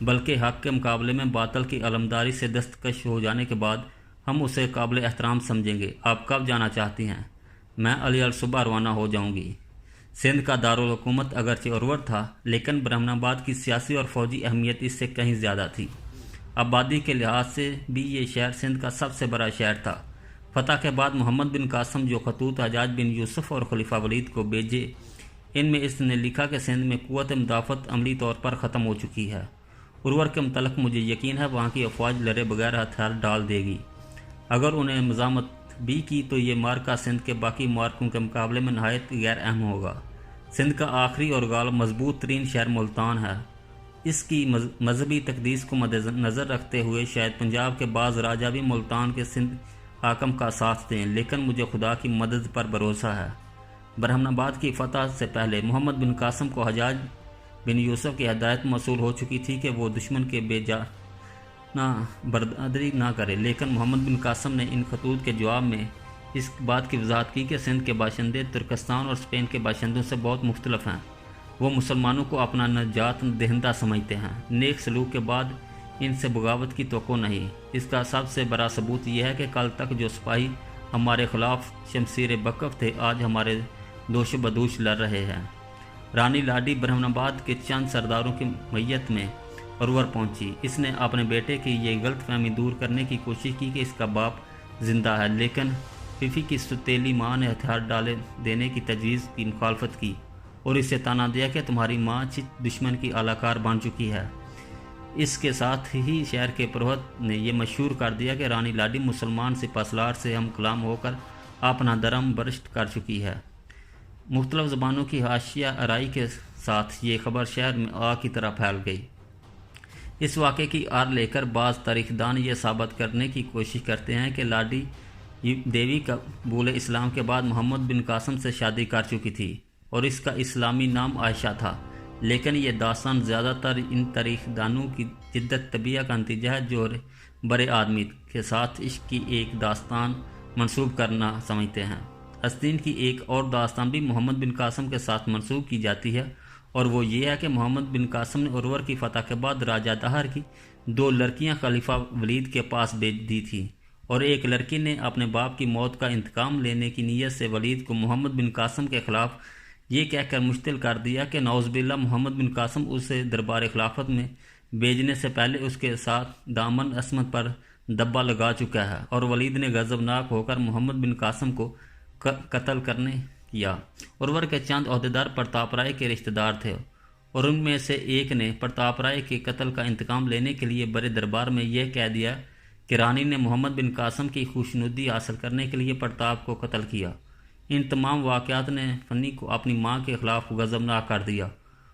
بلکہ حق کے مقابلے میں باطل کی علمداری سے دستکش ہو جانے کے بعد ہم اسے قابل احترام سمجھیں گے۔ آپ کب جانا چاہتی ہیں؟ میں علی صبح روانہ ہو جاؤں گی۔ سندھ کا دارالحکومت اگرچہ اورور تھا، لیکن برہمن آباد کی سیاسی اور فوجی اہمیت اس سے کہیں زیادہ تھی۔ آبادی کے لحاظ سے بھی یہ شہر سندھ کا سب سے بڑا شہر تھا۔ فتح کے بعد محمد بن قاسم جو خطوط حجاج بن یوسف اور خلیفہ ولید کو بھیجے، ان میں اس نے لکھا کہ سندھ میں قوت مدافعت عملی طور پر ختم ہو چکی ہے۔ اورور کے متعلق مجھے یقین ہے وہاں کی افواج لڑے بغیر ہتھیار ڈال دے گی۔ اگر انہیں مزاحمت بھی کی تو یہ معرکہ سندھ کے باقی معرکوں کے مقابلے میں نہایت غیر اہم ہوگا۔ سندھ کا آخری اور غالب مضبوط ترین شہر ملتان ہے۔ اس کی مذہبی تقدیس کو مد نظر رکھتے ہوئے شاید پنجاب کے بعض راجہ بھی ملتان کے سندھ حاکم کا ساتھ دیں، لیکن مجھے خدا کی مدد پر بھروسہ ہے۔ برہمن آباد کی فتح سے پہلے محمد بن قاسم کو حجاج بن یوسف کی ہدایت موصول ہو چکی تھی کہ وہ دشمن کے بے جانہ برداری نہ کرے، لیکن محمد بن قاسم نے ان خطوط کے جواب میں اس بات کی وضاحت کی کہ سندھ کے باشندے ترکستان اور اسپین کے باشندوں سے بہت مختلف ہیں۔ وہ مسلمانوں کو اپنا نجات دہندہ سمجھتے ہیں۔ نیک سلوک کے بعد ان سے بغاوت کی توقع نہیں۔ اس کا سب سے بڑا ثبوت یہ ہے کہ کل تک جو سپاہی ہمارے خلاف شمشیر بکف تھے، آج ہمارے دوش بدوش لڑ رہے ہیں۔ رانی لاڈی برہمن آباد کے چند سرداروں کی میت میں اورور پہنچی۔ اس نے اپنے بیٹے کی یہ غلط فہمی دور کرنے کی کوشش کی کہ اس کا باپ زندہ ہے، لیکن فیفی کی ستیلی ماں نے ہتھیار ڈالے دینے کی تجویز کی مخالفت کی اور اسے تانا دیا کہ تمہاری ماں دشمن کی اعلی کار بن چکی ہے۔ اس کے ساتھ ہی شہر کے پروہت نے یہ مشہور کر دیا کہ رانی لاڈی مسلمان سپہ سالار سے ہم کلام ہو کر اپنا دھرم برشت کر چکی ہے۔ مختلف زبانوں کی حاشیہ آرائی کے ساتھ یہ خبر شہر میں آگ کی طرح پھیل گئی۔ اس واقعے کی آڑ لے کر بعض تاریخ دان یہ ثابت کرنے کی کوشش کرتے ہیں کہ لاڈی دیوی قبول اسلام کے بعد محمد بن قاسم سے شادی کر چکی تھی اور اس کا اسلامی نام عائشہ تھا، لیکن یہ داستان زیادہ تر ان تاریخ دانوں کی جدت طبیعہ کا نتیجہ ہے جو بڑے آدمی کے ساتھ عشق کی ایک داستان منسوب کرنا سمجھتے ہیں۔ اسدین کی ایک اور داستان بھی محمد بن قاسم کے ساتھ منسوب کی جاتی ہے، اور وہ یہ ہے کہ محمد بن قاسم نے اورور کی فتح کے بعد راجہ دہر کی 2 لڑکیاں خلیفہ ولید کے پاس بھیج دی تھیں، اور ایک لڑکی نے اپنے باپ کی موت کا انتقام لینے کی نیت سے ولید کو محمد بن قاسم کے خلاف یہ کہہ کر مشتعل کر دیا کہ نعوذ باللہ محمد بن قاسم اسے دربار خلافت میں بھیجنے سے پہلے اس کے ساتھ دامن عصمت پر دبا لگا چکا ہے، اور ولید نے غضبناک ہو کر محمد بن قاسم کو قتل کرنے کیا۔ اورور کے چند عہدیدار پرتاپ رائے کے رشتہ دار تھے، اور ان میں سے ایک نے پرتاپ رائے کے قتل کا انتقام لینے کے لیے بڑے دربار میں یہ کہہ دیا کہ رانی نے محمد بن قاسم کی خوشنودی حاصل کرنے کے لیے پرتاپ کو قتل کیا۔ ان تمام واقعات نے فنی کو اپنی ماں کے خلاف غضبناک کر دیا،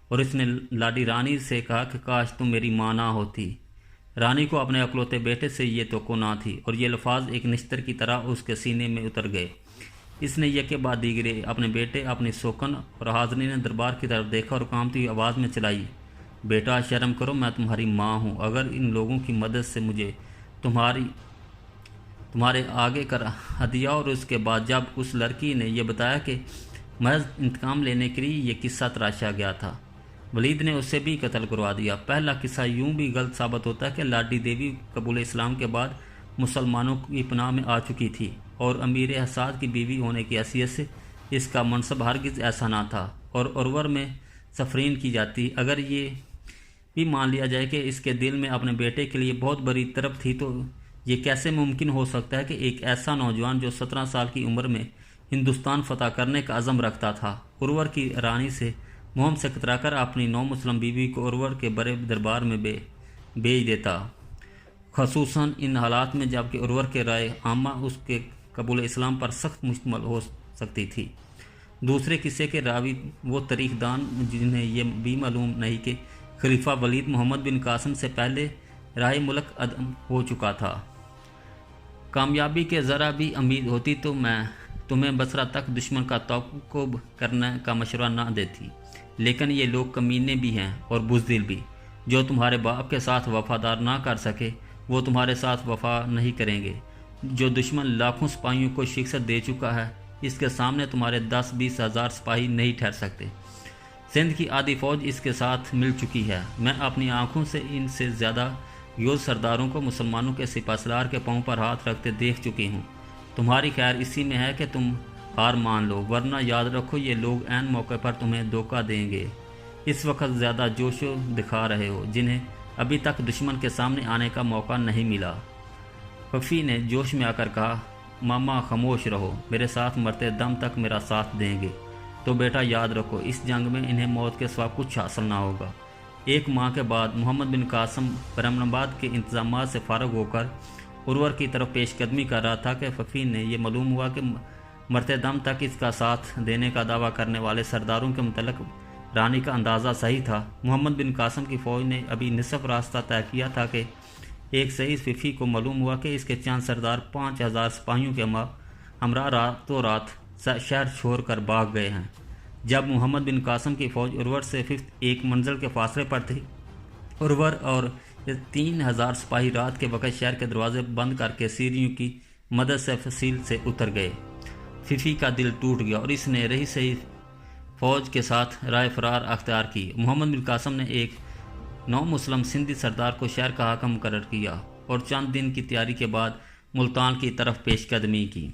اور اس نے لاڈی رانی سے کہا کہ کاش تم میری ماں نہ ہوتی۔ رانی کو اپنے اکلوتے بیٹے سے یہ توقع نہ تھی، اور یہ الفاظ ایک نشتر کی طرح اس کے سینے میں اتر گئے۔ اس نے یکے بعد دیگرے اپنے بیٹے، اپنی سوکن اور حاضرین دربار کی طرف دیکھا اور کانپتی ہوئی آواز میں چلائی، بیٹا شرم کرو، میں تمہاری ماں ہوں۔ اگر ان لوگوں کی مدد سے مجھے تمہارے آگے کرا دیا۔ اور اس کے بعد جب اس لڑکی نے یہ بتایا کہ محض انتقام لینے کے لیے یہ قصہ تراشا گیا تھا، ولید نے اسے بھی قتل کروا دیا۔ پہلا قصہ یوں بھی غلط ثابت ہوتا ہے کہ لاڈی دیوی قبول اسلام کے بعد مسلمانوں کی پناہ میں آ چکی تھی، اور امیر حساد کی بیوی ہونے کی حیثیت سے اس کا منصب ہرگز ایسا نہ تھا، اور اورور میں سفرین کی جاتی۔ اگر یہ بھی مان لیا جائے کہ اس کے دل میں اپنے بیٹے کے لیے بہت بڑی طرف تھی، تو یہ کیسے ممکن ہو سکتا ہے کہ ایک ایسا نوجوان جو 17 سال کی عمر میں ہندوستان فتح کرنے کا عزم رکھتا تھا، اورور کی رانی سے مہم سے کترا کر اپنی نو مسلم بیوی کو اورور کے بڑے دربار میں بھیج دیتا، خصوصاً ان حالات میں جب کہ اورور کے رائے عامہ اس کے قبول اسلام پر سخت مشتمل ہو سکتی تھی۔ دوسرے قصے کے راوی وہ تاریخ دان جنہیں یہ بھی معلوم نہیں کہ خلیفہ ولید محمد بن قاسم سے پہلے راہ ملک عدم ہو چکا تھا۔ کامیابی کے ذرا بھی امید ہوتی تو میں تمہیں بصرہ تک دشمن کا تعاقب کرنے کا مشورہ نہ دیتی، لیکن یہ لوگ کمینے بھی ہیں اور بزدل بھی۔ جو تمہارے باپ کے ساتھ وفادار نہ کر سکے وہ تمہارے ساتھ وفا نہیں کریں گے۔ جو دشمن لاکھوں سپاہیوں کو شکست دے چکا ہے، اس کے سامنے تمہارے 10-20 ہزار سپاہی نہیں ٹھہر سکتے۔ سندھ کی آدھی فوج اس کے ساتھ مل چکی ہے۔ میں اپنی آنکھوں سے ان سے زیادہ یوز سرداروں کو مسلمانوں کے سپہ سالار کے پاؤں پر ہاتھ رکھتے دیکھ چکی ہوں۔ تمہاری خیر اسی میں ہے کہ تم ہار مان لو، ورنہ یاد رکھو یہ لوگ عین موقع پر تمہیں دھوکہ دیں گے۔ اس وقت زیادہ جوش دکھا رہے ہو، جنہیں ابھی تک دشمن کے سامنے آنے کا موقع نہیں ملا۔ ففی نے جوش میں آ کر کہا، ماما خاموش رہو، میرے ساتھ مرتے دم تک میرا ساتھ دیں گے تو بیٹا یاد رکھو اس جنگ میں انہیں موت کے سوا کچھ حاصل نہ ہوگا۔ ایک ماہ کے بعد محمد بن قاسم برہمن آباد کے انتظامات سے فارغ ہو کر ارور کی طرف پیش قدمی کر رہا تھا کہ ففی نے یہ معلوم ہوا کہ مرتے دم تک اس کا ساتھ دینے کا دعویٰ کرنے والے سرداروں کے متعلق رانی کا اندازہ صحیح تھا۔ محمد بن قاسم کی فوج نے ابھی نصف راستہ طے کیا تھا کہ ایک صحیح ففی کو معلوم ہوا کہ اس کے چند سردار 5000 سپاہیوں کے ہمراہ راتوں رات شہر چھوڑ کر بھاگ گئے ہیں۔ جب محمد بن قاسم کی فوج ارور سے ایک منزل کے فاصلے پر تھی، ارور اور 3000 سپاہی رات کے وقت شہر کے دروازے بند کر کے سیڑھیوں کی مدد سے فصیل سے اتر گئے۔ ففی کا دل ٹوٹ گیا اور اس نے رہی صحیح فوج کے ساتھ رائے فرار اختیار کی۔ محمد بن قاسم نے ایک نو مسلم سندھی سردار کو شہر کا حاکم مقرر کیا اور چند دن کی تیاری کے بعد ملتان کی طرف پیش قدمی کی۔